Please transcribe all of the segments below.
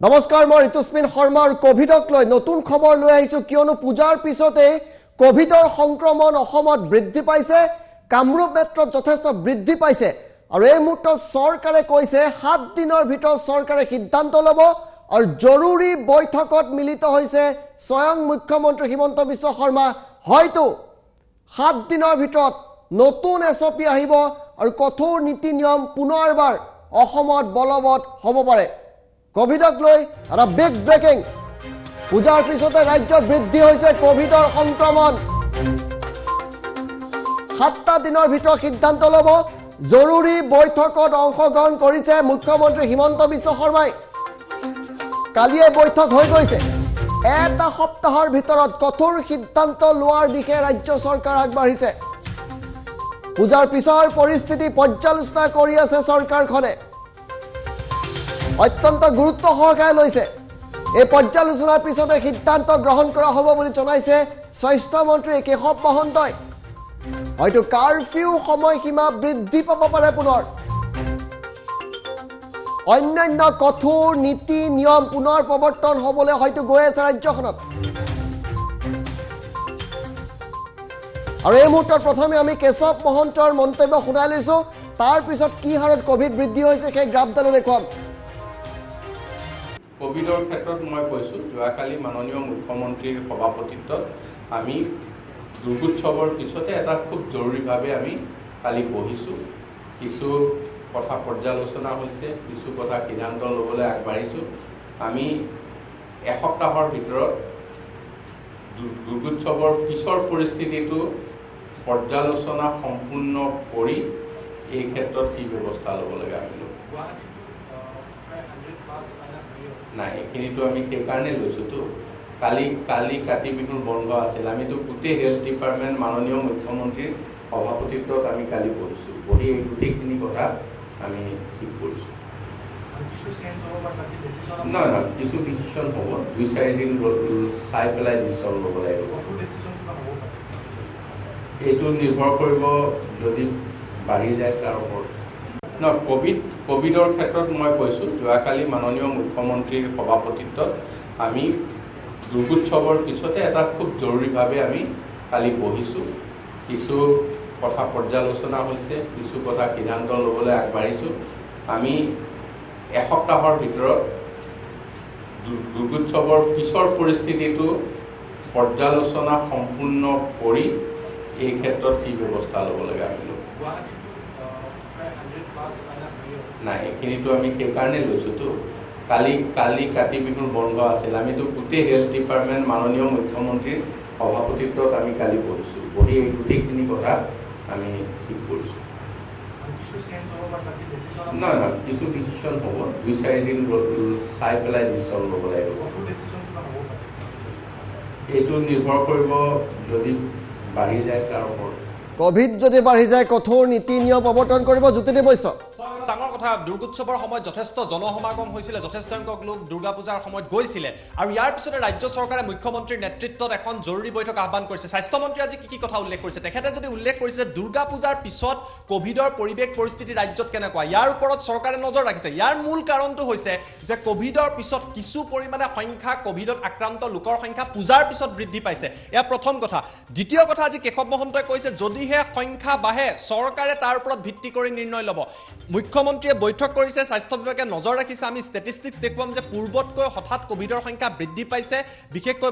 নমস্কাৰ মই ঋতুস্মিন শৰ্মাৰ কোভিডক লৈ নতুন খবৰ লৈ আহিছো কিয়নো পূজাৰ পিছতে কোভিডৰ সংক্ৰমণ অসমত বৃদ্ধি পাইছে কামৰূপ মেট্ৰত যথেষ্ট বৃদ্ধি পাইছে আৰু এই মুহূৰ্তত চৰকাৰে কৈছে 7 দিনৰ ভিতৰত চৰকাৰে সিদ্ধান্ত ল'ব আৰু জৰুৰী বৈঠকত মিলিত হৈছে স্বয়ং মুখ্যমন্ত্ৰী হিমন্ত বিশ্ব শৰ্মা হয়তো 7 দিনৰ ভিতৰত নতুন এছপি আহিব আৰু কঠোৰ নীতি নিয়ম পুনৰবাৰ অসমত বলবৎ হ'ব পাৰে কোভিডক লৈ এটা বিগ ব্ৰেকিং পূজাৰ পিছতে ৰাজ্যত বৃদ্ধি হৈছে কোভিডৰ সংক্ৰমণ 7টা দিনৰ ভিতৰত সিদ্ধান্ত ল'ব জৰুৰী বৈঠকত অংশগ্ৰহণ কৰিছে মুখ্যমন্ত্ৰী হিমন্ত বিশ্ব শৰ্মাই কালিয়ে বৈঠক হৈ গৈছে এটা সপ্তাহৰ ভিতৰত কঠোৰ সিদ্ধান্ত লোৱাৰ দিশে ৰাজ্য চৰকাৰ আগবাঢ়িছে পূজাৰ পিছৰ পৰিস্থিতি পৰ্যালোচনা কৰি আছে চৰকাৰখনে অত্যন্ত গুৰুত্ব সহকাৰে লৈছে এই পৰ্যালোচনাৰ পিছতে সিদ্ধান্ত গ্ৰহণ কৰা হ'ব বুলি জনাইছে স্বাস্থ্য মন্ত্ৰী কেশৱ মহন্তই হয়তো কাৰফিউ সময়সীমা বৃদ্ধি পাব পাৰে পুনৰ অন্যান্য কঠোৰ নীতি নিয়ম পুনৰ প্ৰৱৰ্তন হ'বলৈ হয়তো গৈ আছে ৰাজ্যখনত আৰু এই মুহূৰ্তত প্ৰথমে আমি কেশৱ মহন্তৰ মন্তব্য শুনাই লৈছো তাৰ পিছত কি হাৰত কোভিড বৃদ্ধি হৈছে সেই গ্ৰাফডালো দেখুৱাম কোভিডৰ ক্ষেত্ৰত মই কৈছো যোৱাকালি মাননীয় মুখ্যমন্ত্ৰীৰ সভাপতিত্বত আমি দুৰ্গোৎসৱৰ পিছতে এটা খুব জৰুৰীভাৱে আমি কালি বহিছো কিছু কথা পৰ্যালোচনা হৈছে কিছু কথা সিদ্ধান্ত ল'বলৈ আগবাঢ়িছো আমি এসপ্তাহৰ ভিতৰত দুৰ্গোৎসৱৰ পিছৰ পৰিস্থিতিটো পৰ্যালোচনা সম্পূৰ্ণ কৰি এই ক্ষেত্ৰত কি ব্যৱস্থা ল'ব লাগে আমি নাই এইখিনিতো আমি সেইকাৰণে লৈছোতো কালি কাতি বিহুৰ বন্ধ আছিল আমিতো গোটেই হেল্থ ডিপাৰ্টমেণ্ট মাননীয় মুখ্যমন্ত্ৰীৰ সভাপতিত্বত আমি কালি বহিছোঁ বহি এই গোটেইখিনি কথা আমি ঠিক কৰিছোঁ নহয় নহয় কিছু ডিচিশ্যন হ'ব 2-4 দিন চাই পেলাই ডিচিশ্যন ল'ব লাগিব এইটো নিৰ্ভৰ কৰিব যদি বাঢ়ি যায় তাৰ ওপৰত কোভিডৰ ক্ষেত্ৰত মই কৈছো যোৱাকালি মাননীয় মুখ্যমন্ত্ৰীৰ সভাপতিত্বত আমি দুৰ্গোৎসৱৰ পিছতে এটা খুব জৰুৰীভাৱে আমি কালি বহিছো কিছু কথা পৰ্যালোচনা হৈছে কিছু কথা সিদ্ধান্ত ল'বলৈ আগবাঢ়িছো আমি এসপ্তাহৰ ভিতৰত দুৰ্গোৎসৱৰ পিছৰ পৰিস্থিতিটো পৰ্যালোচনা সম্পূৰ্ণ কৰি এই ক্ষেত্ৰত কি ব্যৱস্থা ল'ব লাগে আমি নাই এইখিনিতো আমি সেইকাৰণে লৈছোতো কালি কাতি বিহুৰ বন্ধ আছিল আমিতো গোটেই হেল্থ ডিপাৰ্টমেণ্ট মাননীয় মুখ্যমন্ত্ৰীৰ সভাপতিত্বত আমি কালি বহিছোঁ বহি এই গোটেইখিনি কথা আমি ঠিক কৰিছোঁ নহয় নহয় কিছু ডিচিশ্যন হ'ব 2-4 দিন চাই পেলাই ডিচিশ্যন ল'ব লাগিব এইটো নিৰ্ভৰ কৰিব যদি বাঢ়ি যায় তাৰ ওপৰত কোভিড যদি বাঢ়ি যায় কঠোৰ নীতি নিয়ম প্ৰৱৰ্তন কৰিব জ্যোতিদেৱ বৈশ্য ডাঙৰ কথা দুৰ্গোৎসৱৰ সময়ত যথেষ্ট জনসমাগম হৈছিলে যথেষ্ট সংখ্যক লোক দুৰ্গা পূজাৰ সময়ত গৈছিলে আৰু ইয়াৰ পিছতে ৰাজ্য চৰকাৰে মুখ্যমন্ত্ৰীৰ নেতৃত্বত এখন জৰুৰী বৈঠক আহ্বান কৰিছে স্বাস্থ্যমন্ত্ৰী আজি কি কথা উল্লেখ কৰিছে তেখেতে যদি উল্লেখ কৰিছে দুৰ্গা পূজাৰ পিছত কোভিডৰ পৰিৱেশ পৰিস্থিতি ৰাজ্যত কেনেকুৱা ইয়াৰ ওপৰত চৰকাৰে নজৰ ৰাখিছে ইয়াৰ মূল কাৰণটো হৈছে যে কোভিডৰ পিছত কিছু পৰিমাণে সংখ্যা কোভিডত আক্ৰান্ত লোকৰ সংখ্যা পূজাৰ পিছত বৃদ্ধি পাইছে এয়া প্ৰথম কথা দ্বিতীয় কথা আজি কেশৱ মহন্তই কৈছে যদিহে সংখ্যা বাঢ়ে চৰকাৰে তাৰ ওপৰত ভিত্তি কৰি নিৰ্ণয় ল'ব মুখ্যমন্ত্ৰীয়ে বৈঠক কৰিছে স্বাস্থ্য বিভাগে নজৰ ৰাখিছে আমি ষ্টেটিষ্টিক্স দেখুৱাম যে পূৰ্বতকৈ হঠাৎ কোভিডৰ সংখ্যা বৃদ্ধি পাইছে বিশেষকৈ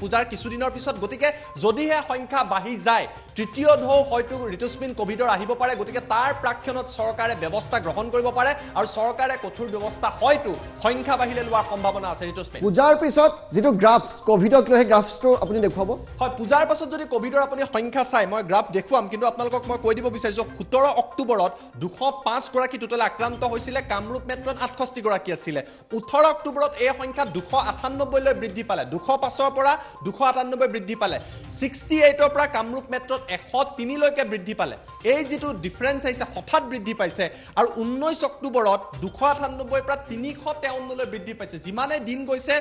পূজাৰ কিছুদিনৰ পিছত গতিকে যদিহে সংখ্যা বাঢ়ি যায় তৃতীয় ঢৌ হয়তো ঋতুস্মিন কোভিডৰ আহিব পাৰে গতিকে তাৰ প্ৰাক্ষণত চৰকাৰে ব্যৱস্থা গ্ৰহণ কৰিব পাৰে আৰু চৰকাৰে কঠোৰ ব্যৱস্থা হয়তো সংখ্যা বাঢ়িলে লোৱাৰ সম্ভাৱনা আছে ঋতুস্মিন পূজাৰ পিছত যিটো গ্ৰাফছ কোভিডক লৈ গ্ৰাফছটো আপুনি দেখুৱাব হয় পূজাৰ পাছত যদি কোভিডৰ আপুনি সংখ্যা চাই মই গ্ৰাফ দেখুৱাম কিন্তু আপোনালোকক মই কৈ দিব বিচাৰিছো 17 অক্টোবৰত 205 গৰাকী টোটাল আক্ৰান্ত হৈছিলে কামৰূপ মেট্ৰত 68 গৰাকী আছিল 18 অক্টোবৰত এই সংখ্যা 298 লৈ বৃদ্ধি পালে 205 পৰা 298 বৃদ্ধি পালে 68 পৰা কামৰূপ মেট্ৰত 103 লৈকে বৃদ্ধি পালে এই যেটো ডিফাৰেন্স আহিছে হঠাৎ বৃদ্ধি পাইছে আৰু 19 অক্টোবৰত 298 পৰা 353 লৈ বৃদ্ধি পাইছে যিমানে দিন গৈছে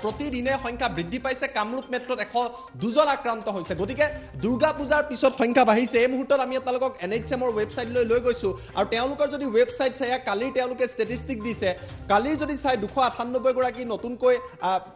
প্ৰতিদিনে সংখ্যা বৃদ্ধি পাইছে কামৰূপ মেট্ৰত 102 জন আক্ৰান্ত হৈছে গতিকে দুৰ্গা পূজাৰ পিছত সংখ্যা বাঢ়িছে এই মুহূৰ্তত আমি আপোনালোকক NHM ৰ ৱেবছাইট লৈ গৈছো আৰু তেওঁলোকে তেওঁলোকৰ যদি ৱেবছাইট চাই কালিৰ তেওঁলোকে ষ্টেটিষ্টিক দিছে কালিৰ যদি চাই 298 গৰাকী নতুনকৈ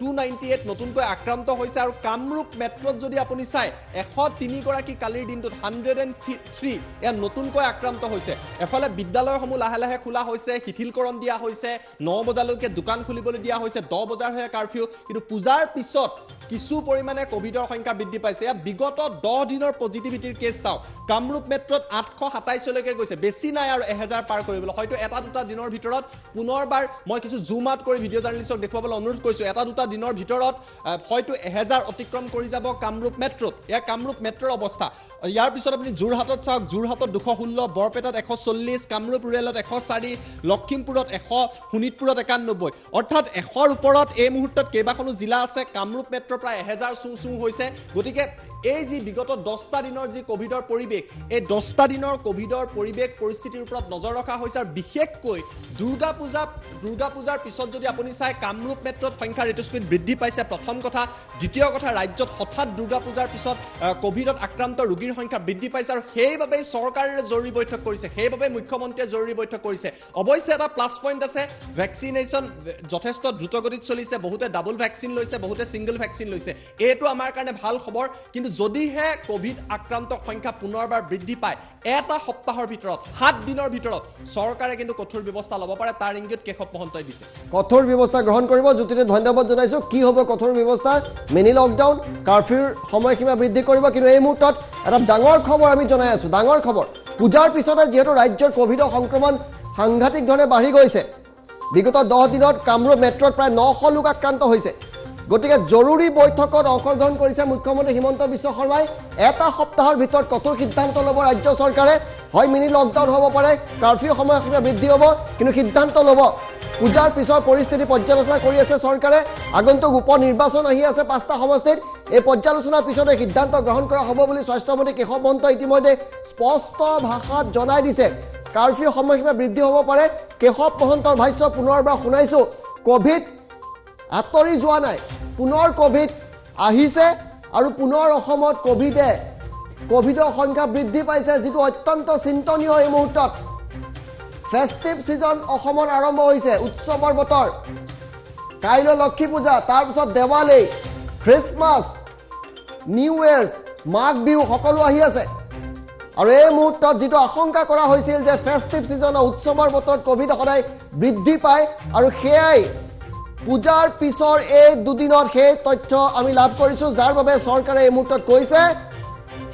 298 নতুনকৈ আক্ৰান্ত হৈছে আৰু কামৰূপ মেট্ৰত যদি আপুনি চাই 103 গৰাকী কালিৰ দিনটোত 103 এয়া নতুনকৈ আক্ৰান্ত হৈছে এফালে বিদ্যালয়সমূহ লাহে লাহে খোলা হৈছে শিথিলকৰণ দিয়া হৈছে 9 বজালৈকে দোকান খুলিবলৈ দিয়া হৈছে 10 বজাৰ হৈ কাৰফিউ কিন্তু পূজাৰ পিছত কিছু পৰিমাণে কোভিডৰ সংখ্যা বৃদ্ধি পাইছে ইয়া বিগত 10 দিনৰ পজিটিভিটিৰ কেছ চাও কামৰূপ মেট্ৰত 827 লৈকে গৈছে বেছি নাই আৰু 1000 পাৰ কৰিবলৈ হয়তো এটা দুটা দিনৰ ভিতৰত পুনৰবাৰ মই কিছু জুম আউট কৰি ভিডিঅ' জাৰ্নেলিষ্টক দেখুৱাবলৈ অনুৰোধ কৰিছো এটা দুটা দিনৰ ভিতৰত হয়তো 1000 অতিক্ৰম কৰি যাব কামৰূপ মেট্ৰত এয়া কামৰূপ মেট্ৰৰ অৱস্থা ইয়াৰ পিছত আপুনি যোৰহাটত চাওক যোৰহাটত 216 বৰপেটাত 140 কামৰূপ ৰুৰেলত 104 লখিমপুৰত 100 শোণিতপুৰত 91 অৰ্থাৎ 100ৰ ওপৰত এই মুহূৰ্তত কেইবাখনো জিলা আছে কামৰূপ মেট্ৰ প্ৰায় 1000 চুং হৈছে গতিকে এই যি বিগত 10টা দিনৰ যি কোভিডৰ পৰিবেশ এই 10টা দিনৰ কোভিডৰ পৰিবেশ পৰিস্থিতিৰ ওপৰত নজৰ ৰখা হৈছে আৰু বিশেষকৈ দুৰ্গা পূজাৰ পিছত যদি আপুনি চাই কামৰূপ মেট্ৰত সংখ্যা ঋতুস্পীড বৃদ্ধি পাইছে প্ৰথম কথা দ্বিতীয় কথা ৰাজ্যত হঠাৎ দুৰ্গা পূজাৰ পিছত কোভিডত আক্ৰান্ত ৰোগীৰ সংখ্যা বৃদ্ধি পাইছে আৰু সেইবাবে চৰকাৰে জৰুৰী বৈঠক কৰিছে সেইবাবে মুখ্যমন্ত্ৰীয়ে জৰুৰী বৈঠক কৰিছে অৱশ্যে এটা প্লাছ পইণ্ট আছে ভেকচিনেশ্যন যথেষ্ট দ্ৰুতগতিত চলিছে বহুতে ডাবল ভেকচিন লৈছে বহুতে সিংগল ভেকচিন লৈছে এইটো আমাৰ কাৰণে ভাল খবৰ কিন্তু যদিহে কোভিড আক্ৰান্ত সংখ্যা পুনৰবাৰ বৃদ্ধি পায় এটা সপ্তাহৰ ভিতৰত 7 দিনৰ ভিতৰত চৰকাৰে কিন্তু কঠোৰ ব্যৱস্থা ল'ব পাৰে তাৰ ইংগিত কেশৱ মহন্তই দিছে কঠোৰ ব্যৱস্থা গ্ৰহণ কৰিব জ্যোতিৰে ধন্যবাদ জনাইছো কি হ'ব কঠোৰ ব্যৱস্থা মিনি লকডাউন কাৰফিউৰ সময়সীমা বৃদ্ধি কৰিব কিন্তু এই মুহূৰ্তত এটা ডাঙৰ খবৰ আমি জনাই আছো ডাঙৰ খবৰ পূজাৰ পিছতে যেহেতু ৰাজ্যৰ কোভিডৰ সংক্ৰমণ সাংঘাতিক ধৰণে বাঢ়ি গৈছে বিগত 10 দিনত কামৰূপ মেট্ৰত প্ৰায় 900 লোক আক্ৰান্ত হৈছে গতিকে জৰুৰী বৈঠকত অংশগ্ৰহণ কৰিছে মুখ্যমন্ত্ৰী হিমন্ত বিশ্ব শৰ্মাই এটা সপ্তাহৰ ভিতৰত কঠোৰ সিদ্ধান্ত ল'ব ৰাজ্য চৰকাৰে হয় মিনি লকডাউন হ'ব পাৰে কাৰফিউ সময়সীমা বৃদ্ধি হ'ব কিন্তু সিদ্ধান্ত ল'ব পূজাৰ পিছৰ পৰিস্থিতি পৰ্যালোচনা কৰি আছে চৰকাৰে আগন্তুক উপ নিৰ্বাচন আহি আছে 5টা সমষ্টিত এই পৰ্যালোচনাৰ পিছতে সিদ্ধান্ত গ্ৰহণ কৰা হ'ব বুলি স্বাস্থ্যমন্ত্ৰী কেশৱ মহন্তই ইতিমধ্যে স্পষ্ট ভাষাত জনাই দিছে কাৰফিউ সময়সীমা বৃদ্ধি হ'ব পাৰে কেশৱ মহন্তৰ ভাষ্য পুনৰবাৰ শুনাইছো কোভিড আঁতৰি যোৱা নাই পুনৰ কোভিড আহিছে আৰু পুনৰ অসমত কোভিডৰ সংখ্যা বৃদ্ধি পাইছে যেটো অত্যন্ত চিন্তনীয় এই মুহূৰ্তত ফেষ্টিভ সিজন অসমত আৰম্ভ হৈছে উৎসৱৰ বতৰ কাইলৈ লক্ষ্মী পূজা তাৰ পিছত Diwali Christmas new years Magh Bihu সকলো আহি আছে আৰু এই মুহূৰ্তত যেটো আশংকা কৰা হৈছিল যে ফেষ্টিভ সিজনৰ উৎসৱৰ বতৰত কোভিড সদায় বৃদ্ধি পায় আৰু সেয়াই পূজাৰ পিছৰ এই দুদিনত সেই তথ্য আমি লাভ কৰিছো যাৰ বাবে চৰকাৰে এই মুহূৰ্তত কৈছে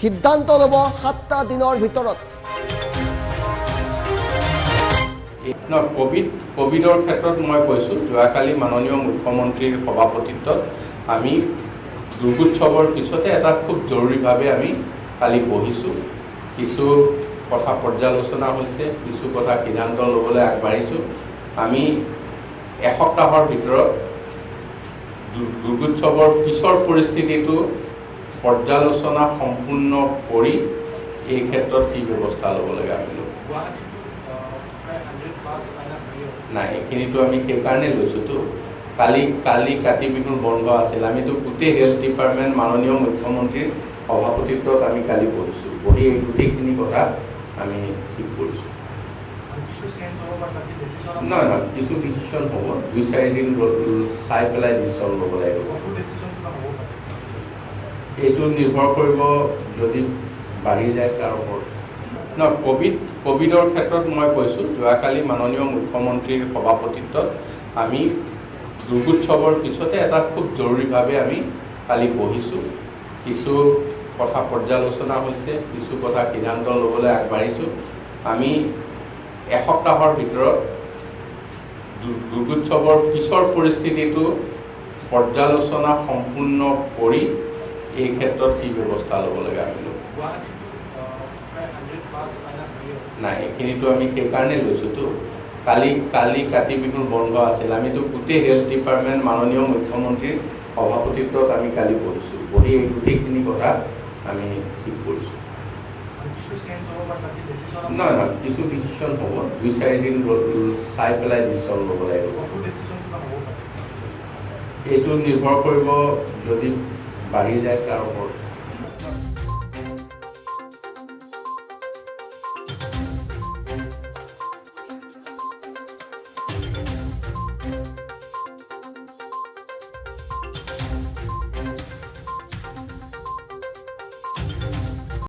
সিদ্ধান্ত ল'ব 7টা দিনৰ ভিতৰত কোভিডৰ ক্ষেত্ৰত মই কৈছো যোৱাকালি মাননীয় মুখ্যমন্ত্ৰীৰ সভাপতিত্বত আমি দুৰ্গোৎসৱৰ পিছতে এটা খুব জৰুৰীভাৱে আমি কালি বহিছো কিছু কথা পৰ্যালোচনা হৈছে কিছু কথা সিদ্ধান্ত ল'বলৈ আগবাঢ়িছো আমি এসপ্তাহৰ ভিতৰত দুৰ্গোৎসৱৰ পিছৰ পৰিস্থিতিটো পৰ্যালোচনা সম্পূৰ্ণ কৰি এই ক্ষেত্ৰত কি ব্যৱস্থা ল'ব লাগে আমি নাই এইখিনিতো আমি সেইকাৰণে লৈছোতো কালি কাতি বিহুৰ বন্ধ আছিল আমিতো গোটেই হেল্থ ডিপাৰ্টমেণ্ট মাননীয় মুখ্যমন্ত্ৰীৰ সভাপতিত্বত আমি কালি বহিছোঁ বহি এই গোটেইখিনি কথা আমি ঠিক কৰিছোঁ নহয় নহয় কিছু ডিচিশ্যন হ'ব 2-4 দিন চাই পেলাই ডিচিশ্যন ল'ব লাগিব এইটো নিৰ্ভৰ কৰিব যদি বাঢ়ি যায় তাৰ ওপৰত কোভিডৰ ক্ষেত্ৰত মই কৈছোঁ যোৱাকালি মাননীয় মুখ্যমন্ত্ৰীৰ সভাপতিত্বত আমি দুৰ্গোৎসৱৰ পিছতে এটা খুব জৰুৰীভাৱে আমি কালি বহিছোঁ কিছু কথা পৰ্যালোচনা হৈছে কিছু কথা সিদ্ধান্ত ল'বলৈ আগবাঢ়িছোঁ আমি এসপ্তাহৰ ভিতৰত দুৰ্গোৎসৱৰ পিছৰ পৰিস্থিতিটো পৰ্যালোচনা সম্পূৰ্ণ কৰি এই ক্ষেত্ৰত কি ব্যৱস্থা ল'ব লাগে আমি নাই এইখিনিতো আমি সেইকাৰণে লৈছোতো কালি কাতি বিহুৰ বন্ধ আছিল আমিতো গোটেই হেল্থ ডিপাৰ্টমেণ্ট মাননীয় মুখ্যমন্ত্ৰীৰ সভাপতিত্বত আমি কালি বহিছোঁ বহি এই গোটেইখিনি কথা আমি ঠিক কৰিছোঁ নহয় নহয় কিছু ডিচিশ্যন হ'ব 2-4 দিন চাই পেলাই ডিচিশ্যন ল'ব লাগিব এইটো নিৰ্ভৰ কৰিব যদি বাঢ়ি যায় তাৰ ওপৰত